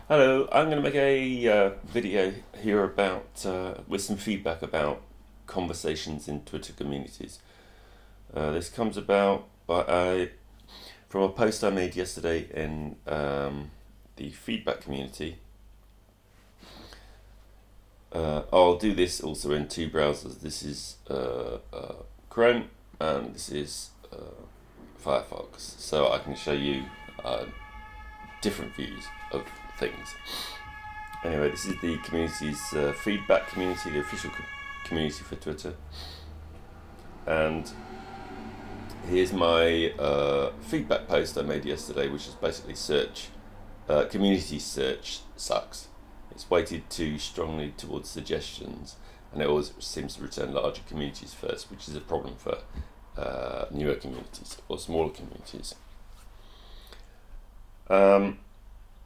Hello, I'm going to make a video here about with some feedback about conversations in Twitter communities. This comes about from a post I made yesterday in the feedback community. I'll do this also in two browsers. This is Chrome and this is Firefox, so I can show you different views of things. Anyway, this is the community's feedback community, the official community for Twitter. And here's my feedback post I made yesterday, which is basically community search sucks. It's weighted too strongly towards suggestions, and it always seems to return larger communities first, which is a problem for newer communities or smaller communities.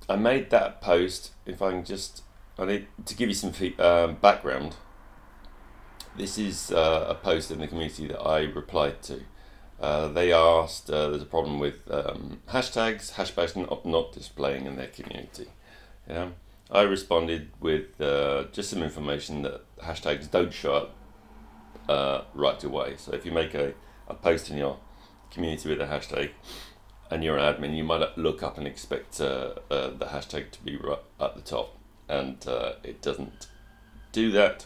I made that post. I need to give you some background. This is a post in the community that I replied to. They asked, there's a problem with hashtags not displaying in their community. Yeah. I responded with just some information that hashtags don't show up right away. So if you make a post in your community with a hashtag, and you're an admin, you might look up and expect the hashtag to be right at the top, and it doesn't do that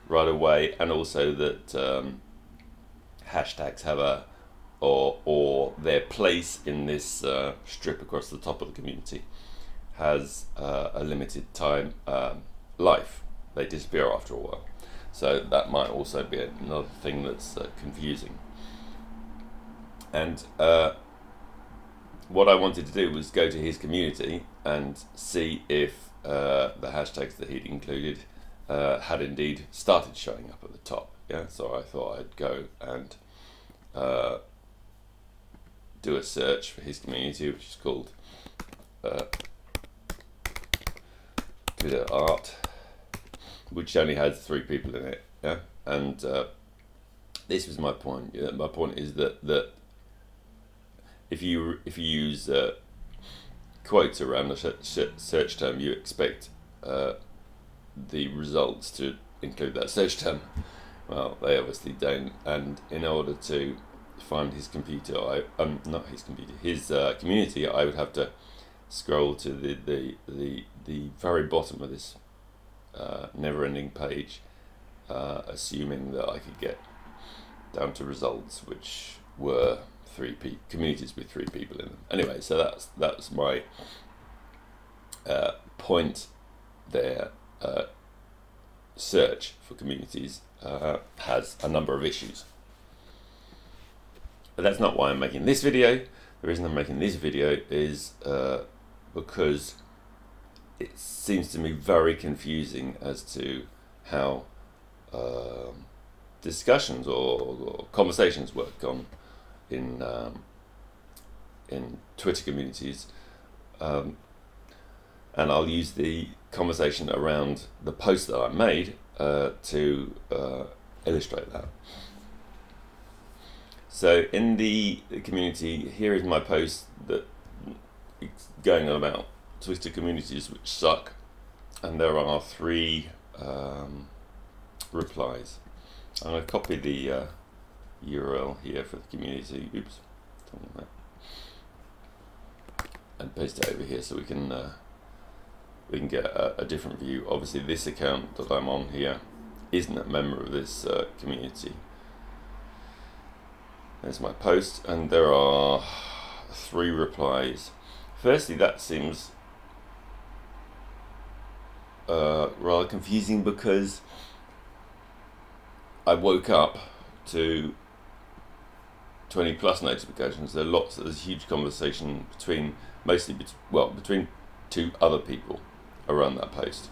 right away. And also that hashtags have or their place in this strip across the top of the community has a limited time life. They disappear after a while, so that might also be another thing that's confusing. And what I wanted to do was go to his community and see if the hashtags that he'd included had indeed started showing up at the top. Yeah, so I thought I'd go and do a search for his community, which is called Twitter Art, which only has 3 people in it. Yeah, and this was my point. Yeah, my point is that if you use quotes around a search term, you expect the results to include that search term. Well, they obviously don't. And in order to find his computer, his community, I would have to scroll to the very bottom of this never-ending page, assuming that I could get down to results, which were communities with 3 people in them. Anyway, so that's my point there. Search for communities has a number of issues, but that's not why I'm making this video. The reason I'm making this video is because it seems to me very confusing as to how discussions or conversations work in Twitter communities, and I'll use the conversation around the post that I made to illustrate that. So in the community, here is my post that it's going on about Twitter communities which suck, and there are 3 replies. I'm going to copy the URL here for the community. Oops, something like that, and paste it over here so we can get a different view. Obviously, this account that I'm on here isn't a member of this community. There's my post, and there are 3 replies. Firstly, that seems rather confusing because I woke up to 20 plus notifications. There's a huge conversation between 2 other people around that post.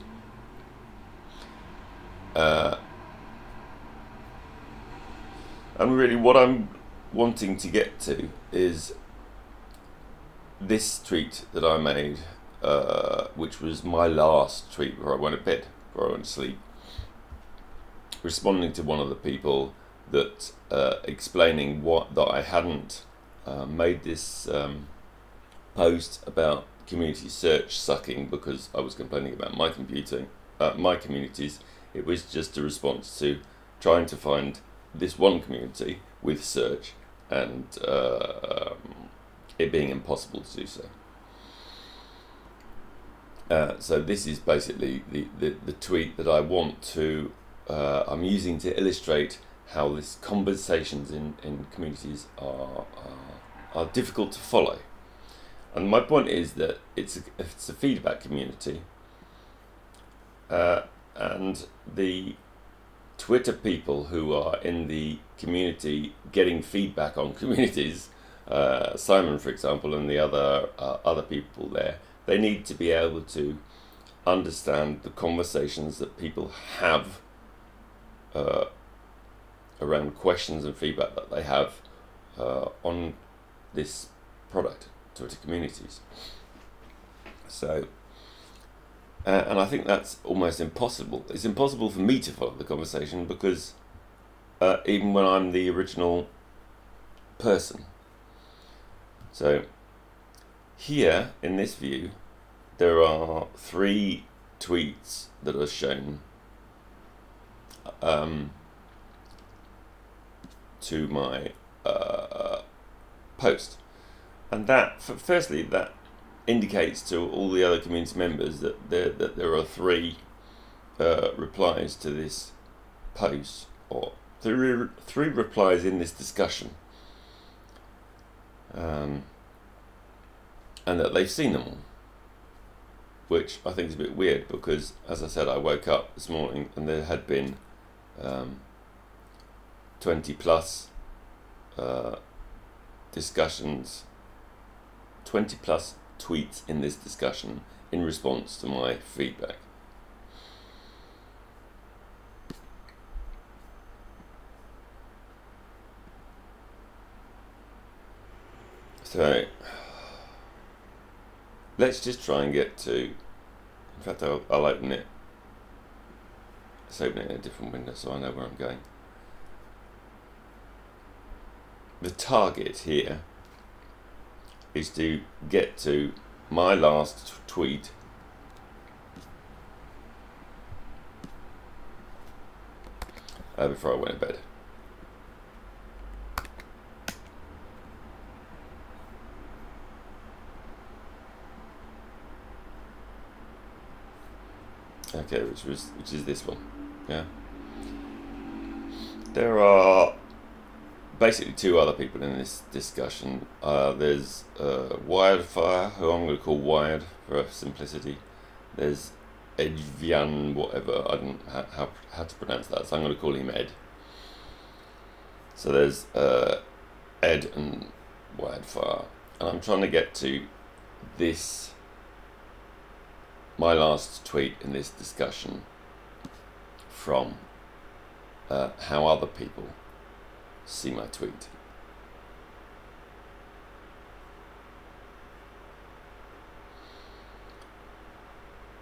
And really what I'm wanting to get to is this tweet that I made, which was my last tweet before I went to bed, before I went to sleep, responding to one of the people that explaining that I hadn't made this post about community search sucking because I was complaining about my communities. It was just a response to trying to find this one community with search and it being impossible to do so. So this is basically the tweet that I want to, I'm using to illustrate how this conversations in communities are difficult to follow. And my point is that it's a feedback community, and the Twitter people who are in the community getting feedback on communities, Simon, for example, and the other people there, they need to be able to understand the conversations that people have around questions and feedback that they have on this product, Twitter Communities. So, and I think that's almost impossible. It's impossible for me to follow the conversation because even when I'm the original person. So, here in this view, there are 3 tweets that are shown to my post, and that firstly that indicates to all the other community members that there are 3 replies to this post, or 3 replies in this discussion, and that they've seen them all, which I think is a bit weird because, as I said, I woke up this morning and there had been 20 plus discussions, 20 plus tweets in this discussion in response to my feedback. So let's just try and get to, in fact I'll open it, let's open it in a different window so I know where I'm going. The target here is to get to my last tweet before I went to bed. Okay, which is this one. Yeah. There are basically 2 other people in this discussion. There's Wildfire, who I'm going to call Wired for simplicity. There's Edvian, whatever, I don't know how to pronounce that, so I'm going to call him Ed. So there's Ed and Wildfire, and I'm trying to get to this, my last tweet in this discussion, from how other people see my tweet.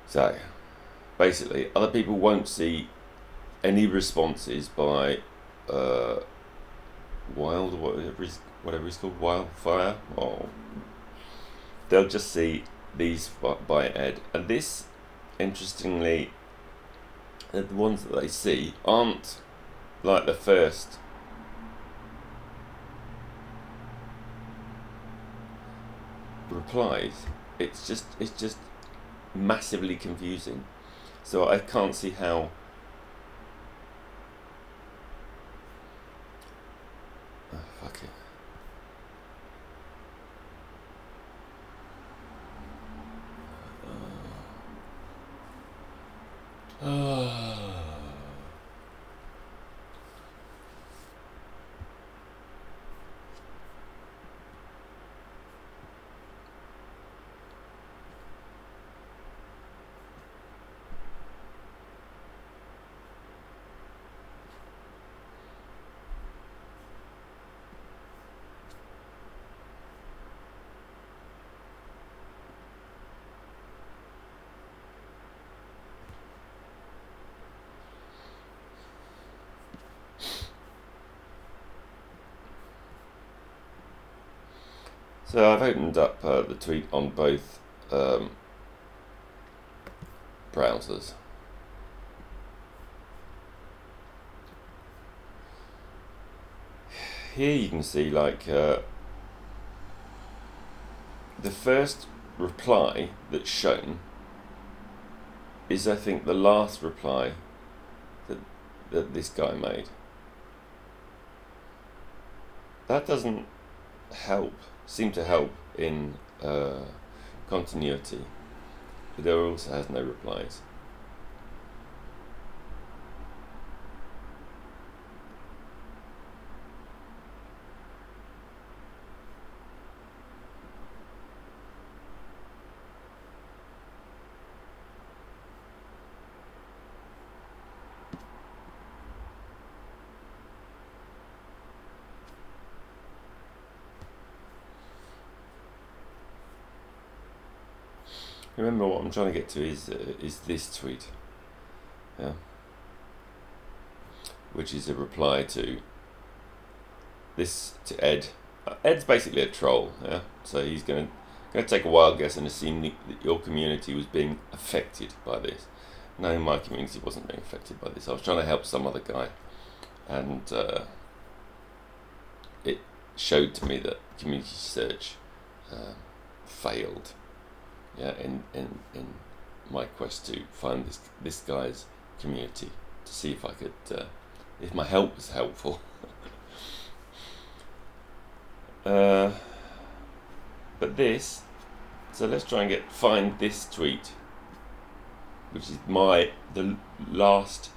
So basically, other people won't see any responses by whatever he's called, Wildfire, or they'll just see these by Ed. And this, interestingly, the ones that they see aren't like the first replies. It's just massively confusing. So I can't see how fuck it. So I've opened up the tweet on both browsers. Here you can see like the first reply that's shown is, I think, the last reply that this guy made. That doesn't seem to help in continuity. There also has no replies. Remember, what I'm trying to get to is this tweet, yeah, which is a reply to Ed. Ed's basically a troll, yeah. So he's going to take a wild guess and assume that your community was being affected by this. No, my community wasn't being affected by this. I was trying to help some other guy, and it showed to me that community search failed. Yeah, in my quest to find this guy's community, to see if I could, if my help was helpful. But this, so let's try and find this tweet, which is the last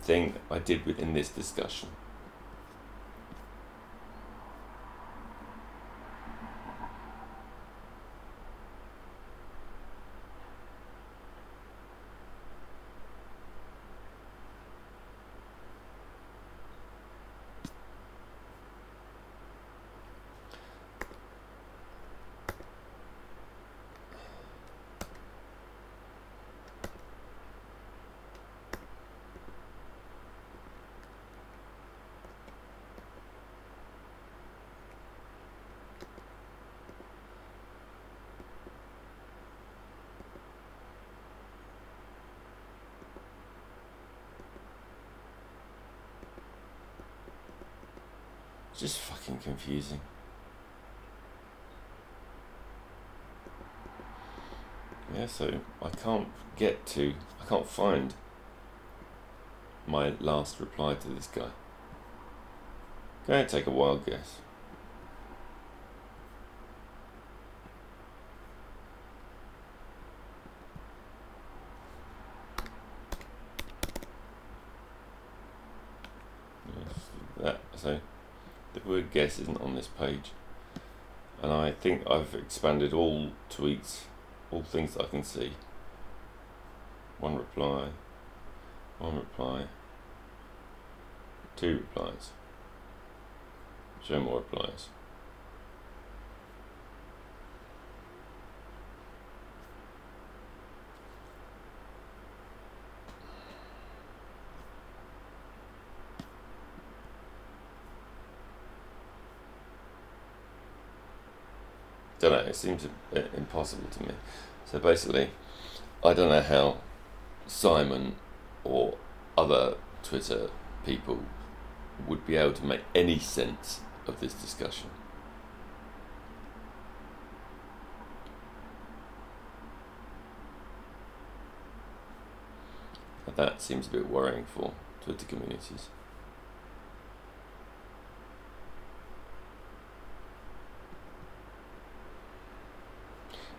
thing I did within this discussion. It's just fucking confusing. Yeah, so I can't find my last reply to this guy. Going to take a wild guess. So the word guess isn't on this page, and I think I've expanded all tweets, all things that I can see. One reply, two replies, show more replies. Don't know, it seems impossible to me. So basically, I don't know how Simon or other Twitter people would be able to make any sense of this discussion. And that seems a bit worrying for Twitter communities.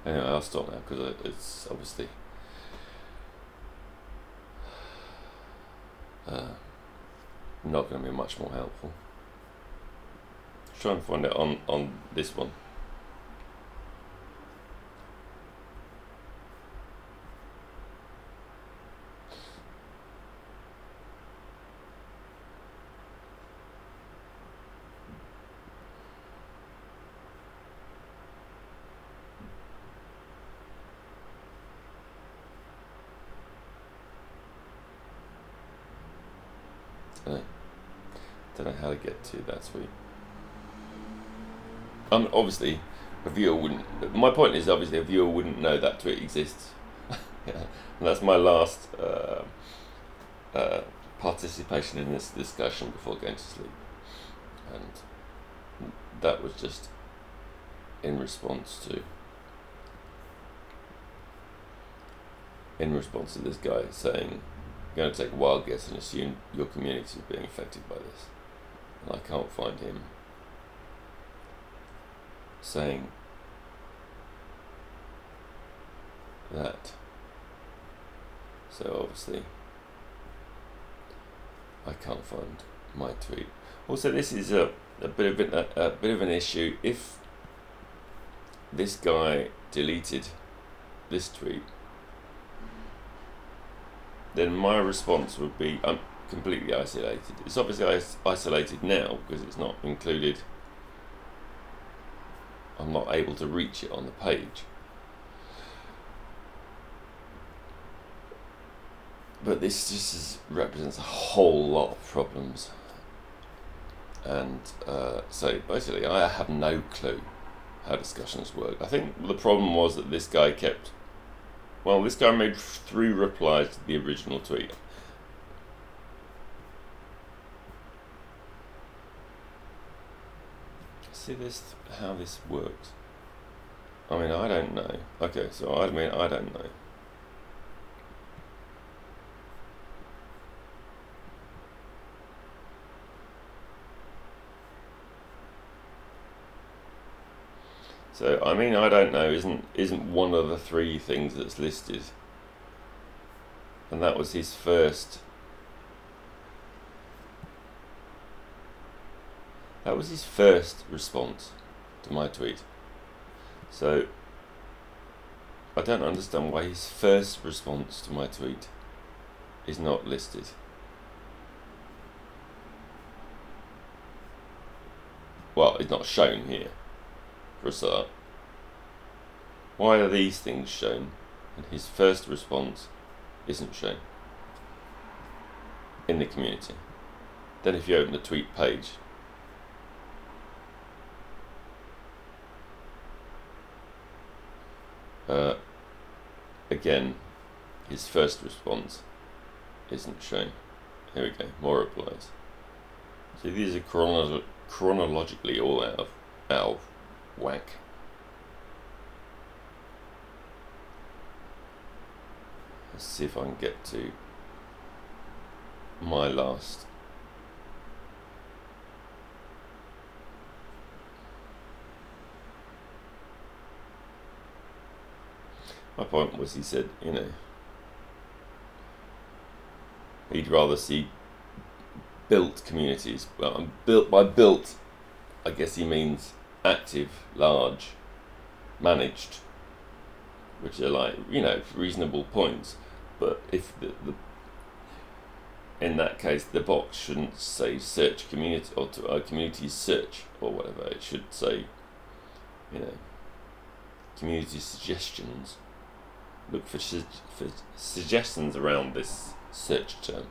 Anyway, I'll stop now because it's obviously not going to be much more helpful. Try and find it on this one. Don't know how to get to that tweet. Obviously, a viewer wouldn't. My point is obviously a viewer wouldn't know that tweet exists. Yeah. And that's my last participation in this discussion before going to sleep, and that was just in response to this guy saying, "You're going to take a wild guess and assume your community is being affected by this," and I can't find him saying that. So obviously I can't find my tweet. Also, this is a bit of an issue. If this guy deleted this tweet, then my response would be, I'm completely isolated. It's obviously isolated now because it's not included. I'm not able to reach it on the page. But this just represents a whole lot of problems. And so basically I have no clue how discussions work. I think the problem was that this guy made 3 replies to the original tweet. See how this works? I mean, I don't know. Okay, so I don't know. So I don't know isn't one of the 3 things that's listed. And that was his first. That was his first response to my tweet. So I don't understand why his first response to my tweet is not listed. Well, it's not shown here, for a start. Why are these things shown and his first response isn't shown in the community? Then if you open the tweet page, again, his first response isn't shown. Here we go, more replies. So these are chronologically all out of whack. Let's see if I can get to my last. My point was, he said, he'd rather see built communities. Well, by built, I guess he means active, large, managed, which are like, reasonable points. But if in that case, the box shouldn't say search community or community search or whatever. It should say, community suggestions. Look for suggestions around this search term.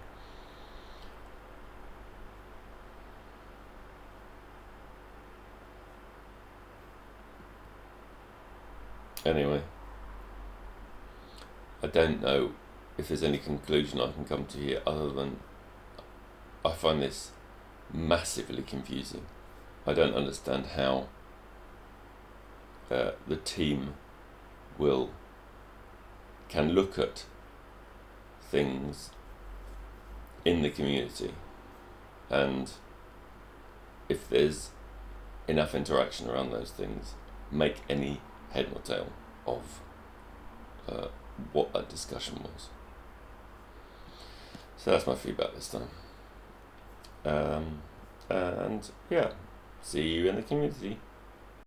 Anyway, I don't know if there's any conclusion I can come to here other than I find this massively confusing. I don't understand how the team can look at things in the community, and if there's enough interaction around those things, make any head or tail of what that discussion was. So that's my feedback this time. And yeah, see you in the community.